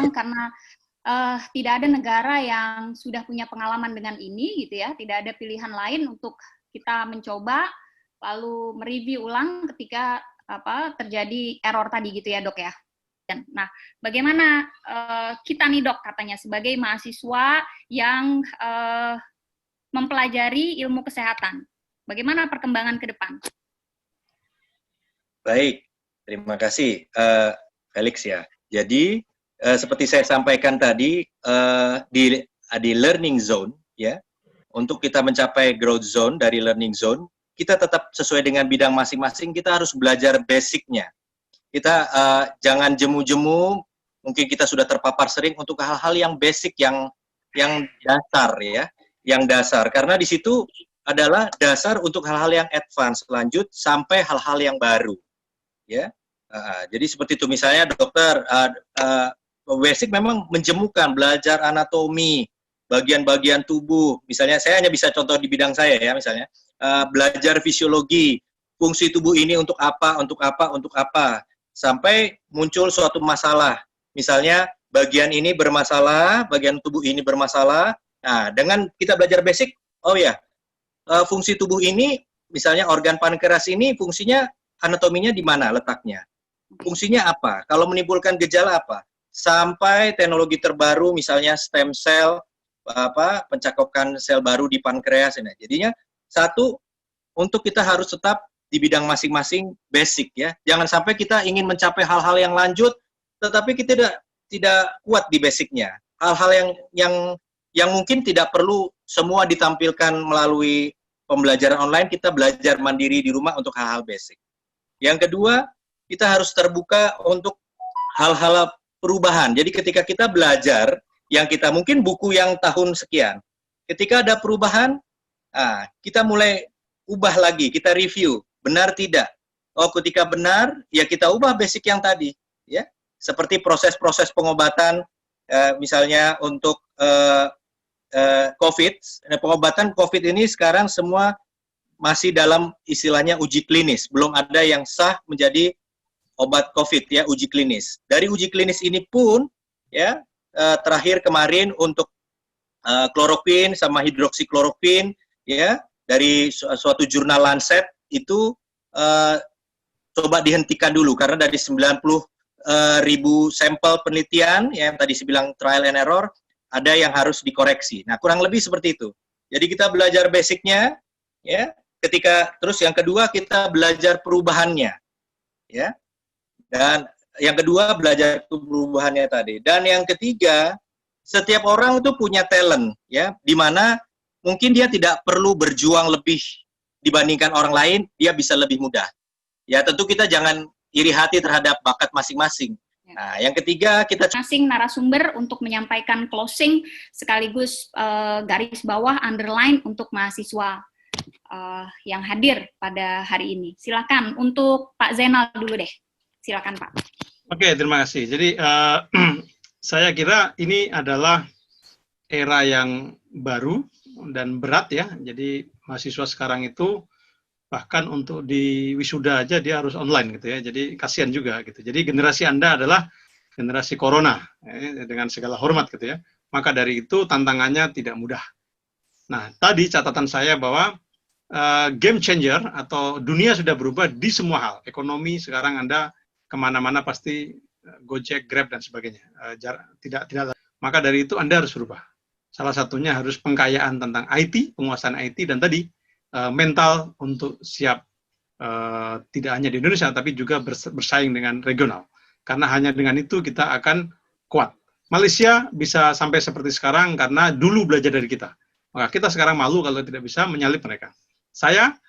karena tidak ada negara yang sudah punya pengalaman dengan ini, gitu ya. Tidak ada pilihan lain untuk kita mencoba lalu mereview ulang ketika terjadi error tadi, gitu ya, Dok ya. Nah, bagaimana kita nih, Dok, katanya sebagai mahasiswa yang mempelajari ilmu kesehatan, bagaimana perkembangan ke depan? Baik, terima kasih, Felix ya. Jadi seperti saya sampaikan tadi, di learning zone ya, untuk kita mencapai growth zone dari learning zone, kita tetap sesuai dengan bidang masing-masing, kita harus belajar basicnya. Kita jangan jemu-jemu, mungkin kita sudah terpapar sering untuk hal-hal yang basic, yang dasar ya, yang dasar. Karena di situ adalah dasar untuk hal-hal yang advance, lanjut sampai hal-hal yang baru. Ya, jadi seperti itu, misalnya dokter, basic memang menjemukan, belajar anatomi, bagian-bagian tubuh. Misalnya saya hanya bisa contoh di bidang saya ya, misalnya belajar fisiologi, fungsi tubuh ini untuk apa, sampai muncul suatu masalah. Misalnya bagian ini bermasalah, bagian tubuh ini bermasalah. Nah, dengan kita belajar basic, oh ya, fungsi tubuh ini, misalnya organ pankreas ini fungsinya, anatominya di mana letaknya, fungsinya apa, kalau menimbulkan gejala apa, sampai teknologi terbaru misalnya stem cell, pencakokan sel baru di pankreas. Nah, jadinya satu, untuk kita harus tetap di bidang masing-masing basic ya, jangan sampai kita ingin mencapai hal-hal yang lanjut tetapi kita tidak kuat di basicnya, hal-hal yang mungkin tidak perlu semua ditampilkan melalui pembelajaran online, kita belajar mandiri di rumah untuk hal-hal basic. Yang kedua, kita harus terbuka untuk hal-hal perubahan. Jadi ketika kita belajar, yang kita mungkin buku yang tahun sekian, ketika ada perubahan, kita mulai ubah lagi, kita review, benar tidak? Oh, ketika benar, ya kita ubah basic yang tadi. Ya, seperti proses-proses pengobatan, misalnya untuk COVID, pengobatan COVID ini sekarang semua masih dalam istilahnya uji klinis, belum ada yang sah menjadi obat COVID ya, uji klinis. Dari uji klinis ini pun ya, terakhir kemarin untuk kloroquine sama hidroksikloroquine ya, dari suatu jurnal Lancet itu coba dihentikan dulu karena dari 90.000 sampel penelitian yang tadi saya bilang trial and error, ada yang harus dikoreksi. Nah, kurang lebih seperti itu. Jadi kita belajar basicnya ya. Ketika terus yang kedua kita belajar perubahannya, ya, dan yang kedua belajar perubahannya tadi, dan yang ketiga setiap orang itu punya talent, ya, di mana mungkin dia tidak perlu berjuang lebih dibandingkan orang lain, dia bisa lebih mudah. Ya tentu kita jangan iri hati terhadap bakat masing-masing. Nah, yang ketiga kita masing narasumber untuk menyampaikan closing sekaligus garis bawah underline untuk mahasiswa yang hadir pada hari ini. Silakan untuk Pak Zainal dulu deh. Silakan Pak. Oke, terima kasih. Jadi saya kira ini adalah era yang baru dan berat ya. Jadi mahasiswa sekarang itu bahkan untuk di wisuda aja dia harus online gitu ya. Jadi kasihan juga gitu. Jadi generasi Anda adalah generasi corona dengan segala hormat gitu ya. Maka dari itu tantangannya tidak mudah. Nah, tadi catatan saya bahwa game changer atau dunia sudah berubah di semua hal. Ekonomi sekarang Anda kemana-mana pasti Gojek, Grab dan sebagainya. Tidak. Maka dari itu Anda harus berubah. Salah satunya harus pengkayaan tentang IT, penguasaan IT, dan tadi mental untuk siap tidak hanya di Indonesia tapi juga bersaing dengan regional. Karena hanya dengan itu kita akan kuat. Malaysia bisa sampai seperti sekarang karena dulu belajar dari kita. Maka kita sekarang malu kalau tidak bisa menyalip mereka. Saya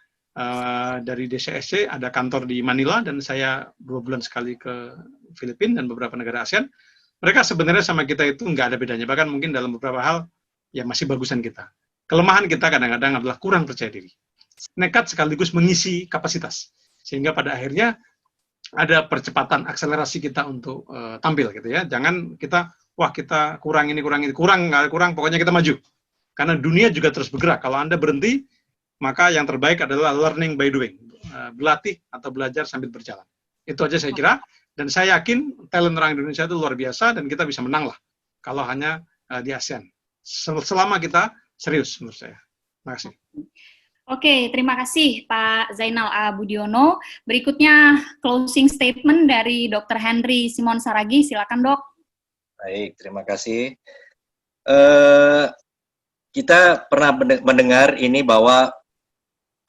dari DCSC ada kantor di Manila dan saya 2 bulan sekali ke Filipina dan beberapa negara ASEAN. Mereka sebenarnya sama kita itu nggak ada bedanya. Bahkan mungkin dalam beberapa hal ya masih bagusan kita. Kelemahan kita kadang-kadang adalah kurang percaya diri. Nekat sekaligus mengisi kapasitas. Sehingga pada akhirnya ada percepatan akselerasi kita untuk tampil gitu ya. Jangan kita, wah kita kurang, pokoknya kita maju. Karena dunia juga terus bergerak. Kalau Anda berhenti, maka yang terbaik adalah learning by doing. Berlatih atau belajar sambil berjalan. Itu aja saya kira. Dan saya yakin talent orang Indonesia itu luar biasa dan kita bisa menang lah kalau hanya di ASEAN. Selama kita serius menurut saya. Terima kasih. Oke, terima kasih Pak Zainal Abudiono. Berikutnya closing statement dari Dr. Henry Simon Saragih. Silakan, Dok. Baik, terima kasih. Kita pernah mendengar ini bahwa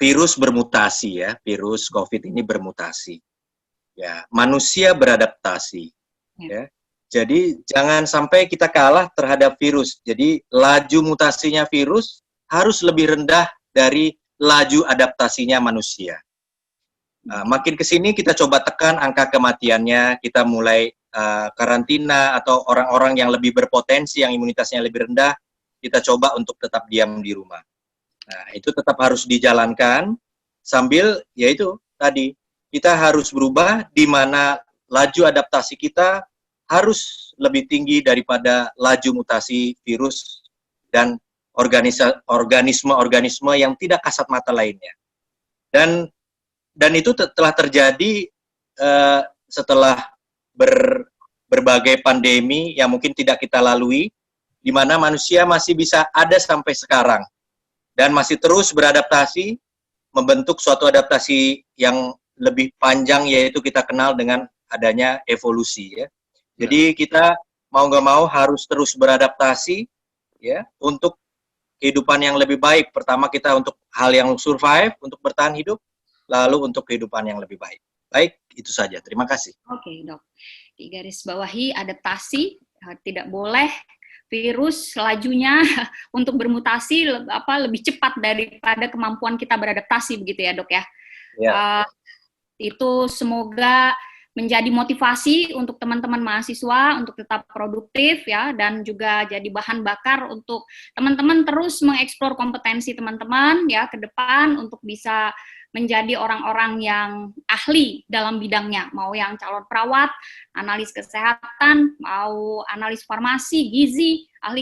virus bermutasi ya, virus COVID ini bermutasi. Ya, manusia beradaptasi. Ya. Jadi jangan sampai kita kalah terhadap virus. Jadi laju mutasinya virus harus lebih rendah dari laju adaptasinya manusia. Makin ke sini kita coba tekan angka kematiannya, kita mulai karantina atau orang-orang yang lebih berpotensi, yang imunitasnya lebih rendah, kita coba untuk tetap diam di rumah. Nah, itu tetap harus dijalankan sambil, yaitu tadi, kita harus berubah di mana laju adaptasi kita harus lebih tinggi daripada laju mutasi virus dan organisme-organisme yang tidak kasat mata lainnya. Dan itu telah terjadi setelah berbagai pandemi yang mungkin tidak kita lalui, di mana manusia masih bisa ada sampai sekarang dan masih terus beradaptasi, membentuk suatu adaptasi yang lebih panjang, yaitu kita kenal dengan adanya evolusi ya. Jadi kita mau nggak mau harus terus beradaptasi ya untuk kehidupan yang lebih baik. Pertama kita untuk hal yang survive, untuk bertahan hidup, lalu untuk kehidupan yang lebih baik. Baik, itu saja. Terima kasih. Oke, Dok. Di garis bawahi adaptasi, tidak boleh virus lajunya untuk bermutasi lebih cepat daripada kemampuan kita beradaptasi, begitu ya, Dok ya. Ya. Itu semoga menjadi motivasi untuk teman-teman mahasiswa untuk tetap produktif ya, dan juga jadi bahan bakar untuk teman-teman terus mengeksplor kompetensi teman-teman ya ke depan untuk bisa menjadi orang-orang yang ahli dalam bidangnya, mau yang calon perawat, analis kesehatan, mau analis farmasi, gizi, ahli